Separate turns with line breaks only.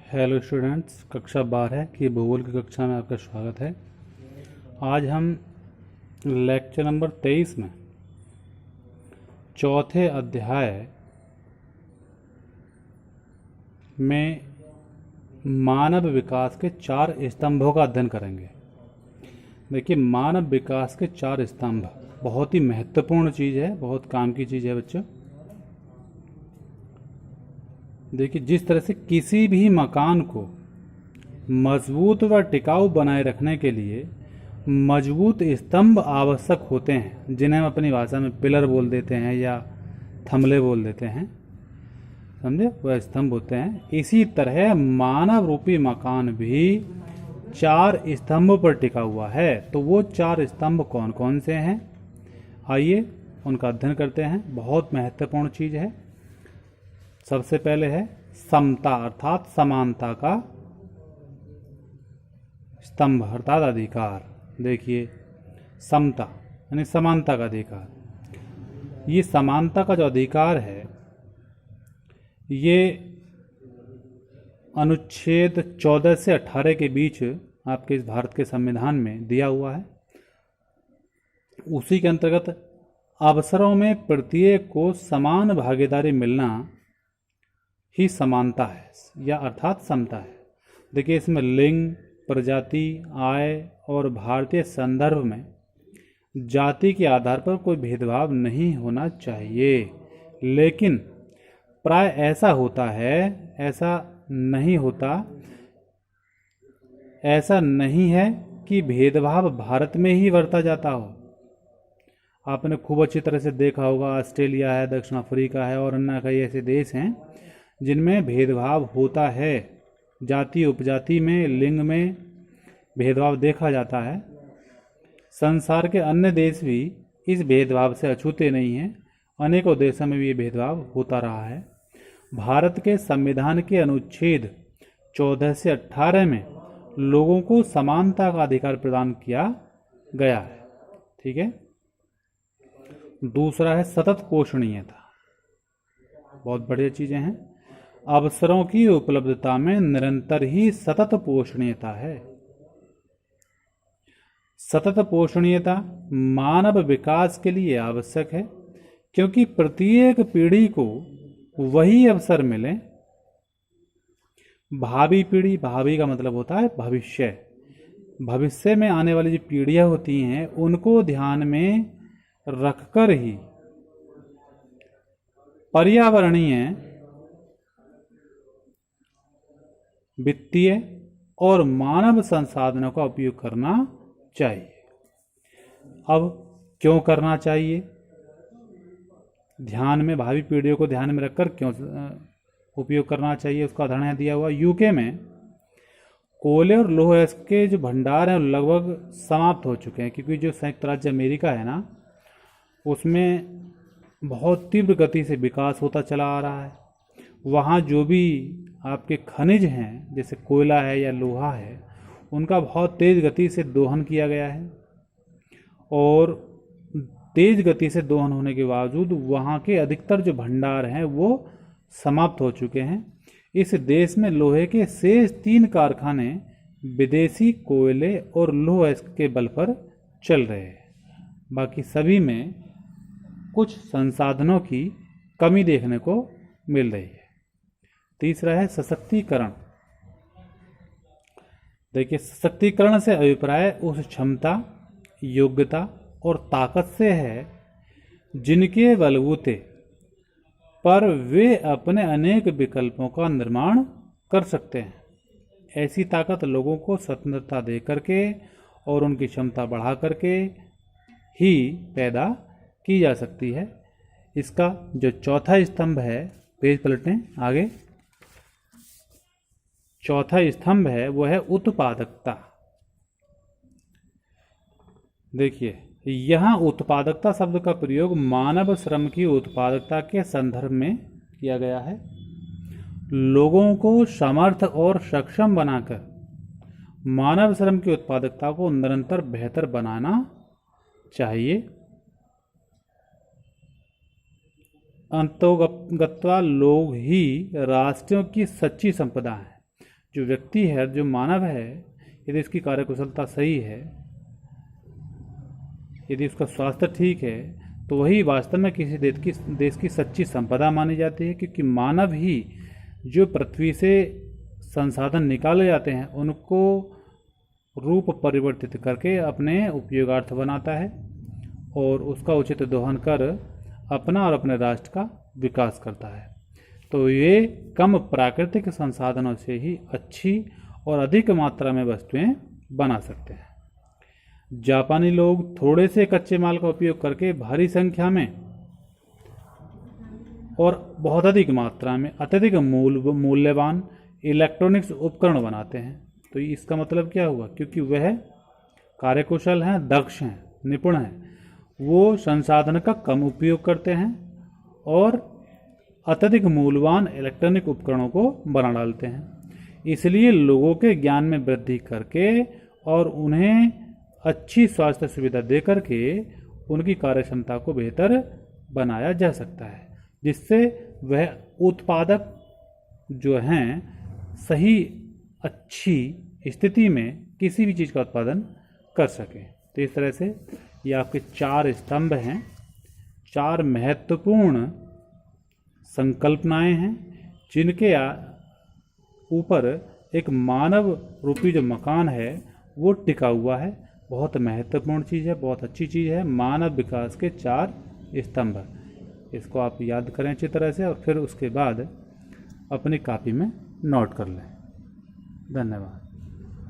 Hello students, कक्षा 12 की भूगोल की कक्षा में आपका स्वागत है। आज हम लेक्चर नंबर 23 में चौथे अध्याय में मानव विकास के 4 स्तंभों का अध्ययन करेंगे। देखिए, मानव विकास के 4 स्तंभ बहुत ही महत्वपूर्ण चीज़ है, बहुत काम की चीज़ है बच्चों। देखिए, जिस तरह से किसी भी मकान को मजबूत व टिकाऊ बनाए रखने के लिए मजबूत स्तंभ आवश्यक होते हैं, जिन्हें हम अपनी भाषा में पिलर बोल देते हैं या थमले बोल देते हैं, समझे, वह स्तंभ होते हैं। इसी तरह मानव रूपी मकान भी 4 स्तंभों पर टिका हुआ है। तो वो 4 स्तंभ कौन कौन से हैं, आइए उनका अध्ययन करते हैं। बहुत महत्वपूर्ण चीज़ है। सबसे पहले है समता अर्थात समानता का स्तंभ अर्थात अधिकार। देखिए, समता यानी समानता का अधिकार। ये समानता का जो अधिकार है, ये अनुच्छेद 14 से 18 के बीच आपके इस भारत के संविधान में दिया हुआ है। उसी के अंतर्गत अवसरों में प्रत्येक को समान भागीदारी मिलना ही समानता है या अर्थात समता है। देखिए, इसमें लिंग, प्रजाति, आय और भारतीय संदर्भ में जाति के आधार पर कोई भेदभाव नहीं होना चाहिए। लेकिन प्राय ऐसा होता है, ऐसा नहीं है कि भेदभाव भारत में ही बरता जाता हो। आपने खूब अच्छी तरह से देखा होगा, ऑस्ट्रेलिया है, दक्षिण अफ्रीका है और अन्य कई ऐसे देश हैं जिनमें भेदभाव होता है। जाति उपजाति में, लिंग में भेदभाव देखा जाता है। संसार के अन्य देश भी इस भेदभाव से अछूते नहीं हैं। अनेकों देशों में भी ये भेदभाव होता रहा है। भारत के संविधान के अनुच्छेद 14 से 18 में लोगों को समानता का अधिकार प्रदान किया गया है। ठीक है। दूसरा है सतत पोषणीयता। बहुत बढ़िया चीजें हैं। अवसरों की उपलब्धता में निरंतर ही सतत पोषणीयता है। सतत पोषणीयता मानव विकास के लिए आवश्यक है, क्योंकि प्रत्येक पीढ़ी को वही अवसर मिले। भावी पीढ़ी, भावी का मतलब होता है भविष्य, भविष्य में आने वाली जो पीढ़ियां होती हैं उनको ध्यान में रखकर ही पर्यावरणीय, वित्तीय और मानव संसाधनों का उपयोग करना चाहिए। अब क्यों करना चाहिए? ध्यान में, भावी पीढ़ियों को ध्यान में रखकर क्यों उपयोग करना चाहिए, उसका उदाहरण दिया हुआ। यूके में कोयले और लोहे के जो भंडार हैं लगभग समाप्त हो चुके हैं, क्योंकि जो संयुक्त राज्य अमेरिका है ना, उसमें बहुत तीव्र गति से विकास होता चला आ रहा है। वहाँ जो भी आपके खनिज हैं, जैसे कोयला है या लोहा है, उनका बहुत तेज गति से दोहन किया गया है। और तेज गति से दोहन होने के बावजूद वहाँ के अधिकतर जो भंडार हैं वो समाप्त हो चुके हैं। इस देश में लोहे के शेष 3 कारखाने विदेशी कोयले और लोहे के बल पर चल रहे हैं। बाकी सभी में कुछ संसाधनों की कमी देखने को मिल रही है। तीसरा है सशक्तिकरण। देखिए, सशक्तिकरण से अभिप्राय उस क्षमता, योग्यता और ताकत से है जिनके बलबूते पर वे अपने अनेक विकल्पों का निर्माण कर सकते हैं। ऐसी ताकत लोगों को स्वतंत्रता दे करके और उनकी क्षमता बढ़ा करके ही पैदा की जा सकती है। इसका जो चौथा स्तंभ है, पेज पलटें आगे, चौथा स्तंभ है वो है उत्पादकता। देखिए, यहाँ उत्पादकता शब्द का प्रयोग मानव श्रम की उत्पादकता के संदर्भ में किया गया है। लोगों को समर्थ और सक्षम बनाकर मानव श्रम की उत्पादकता को निरंतर बेहतर बनाना चाहिए। अंतोगत्वा लोग ही राष्ट्रों की सच्ची संपदा हैं। जो व्यक्ति है, जो मानव है, यदि इसकी कार्यकुशलता सही है, यदि उसका स्वास्थ्य ठीक है, तो वही वास्तव में किसी देश की सच्ची संपदा मानी जाती है, क्योंकि मानव ही जो पृथ्वी से संसाधन निकाले जाते हैं उनको रूप परिवर्तित करके अपने उपयोगार्थ बनाता है और उसका उचित दोहन कर अपना और अपने राष्ट्र का विकास करता है। तो ये कम प्राकृतिक संसाधनों से ही अच्छी और अधिक मात्रा में वस्तुएं बना सकते हैं। जापानी लोग थोड़े से कच्चे माल का उपयोग करके भारी संख्या में और बहुत अधिक मात्रा में अत्यधिक मूल्यवान इलेक्ट्रॉनिक्स उपकरण बनाते हैं। तो इसका मतलब क्या हुआ? क्योंकि वह कार्यकुशल हैं, दक्ष हैं, निपुण हैं, वो संसाधन का कम उपयोग करते हैं और अत्यधिक मूल्यवान इलेक्ट्रॉनिक उपकरणों को बना डालते हैं। इसलिए लोगों के ज्ञान में वृद्धि करके और उन्हें अच्छी स्वास्थ्य सुविधा दे करके उनकी कार्यक्षमता को बेहतर बनाया जा सकता है, जिससे वह उत्पादक जो हैं सही अच्छी स्थिति में किसी भी चीज़ का उत्पादन कर सकें। तो इस तरह से ये आपके 4 स्तंभ हैं, 4 महत्वपूर्ण संकल्पनाएं हैं, जिनके ऊपर एक मानव रूपी जो मकान है वो टिका हुआ है। बहुत महत्वपूर्ण चीज़ है, बहुत अच्छी चीज़ है, मानव विकास के 4 स्तंभ। इसको आप याद करें अच्छी तरह से और फिर उसके बाद अपनी कॉपी में नोट कर लें। धन्यवाद।